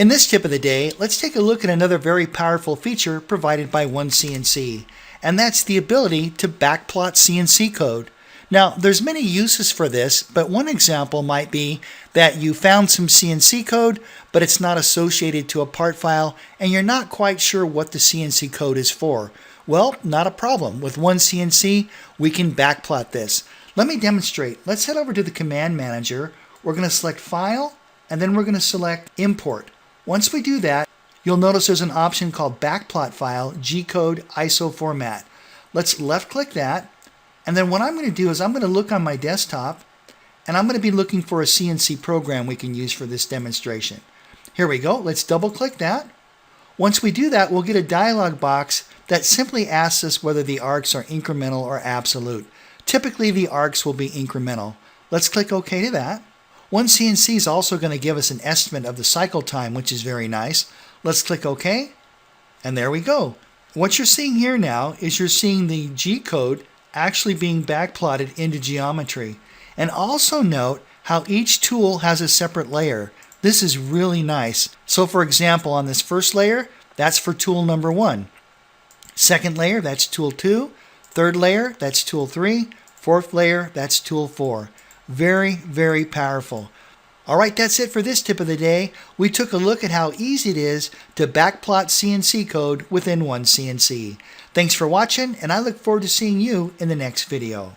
In this tip of the day, let's take a look at another very powerful feature provided by OneCNC, and that's the ability to backplot CNC code. Now, there's many uses for this, but one example might be that you found some CNC code, but it's not associated to a part file, and you're not quite sure what the CNC code is for. Well, not a problem. With OneCNC, we can backplot this. Let me demonstrate. Let's head over to the Command Manager. We're going to select File, and then we're going to select Import. Once we do that, you'll notice there's an option called Backplot File, G-Code ISO Format. Let's left-click that, and then what I'm going to do is I'm going to look on my desktop, and I'm going to be looking for a CNC program we can use for this demonstration. Here we go. Let's double-click that. Once we do that, we'll get a dialog box that simply asks us whether the arcs are incremental or absolute. Typically, the arcs will be incremental. Let's click OK to that. OneCNC is also going to give us an estimate of the cycle time, which is very nice. Let's click OK, and there we go. What you're seeing here now is you're seeing the G-code actually being backplotted into geometry. And also note how each tool has a separate layer. This is really nice. So for example, on this first layer, that's for tool number 1. Second layer, that's tool 2. Third layer, that's tool 3. Fourth layer, that's tool 4. Very, very powerful. All right, that's it for this tip of the day. We took a look at how easy it is to backplot CNC code within OneCNC. Thanks for watching, and I look forward to seeing you in the next video.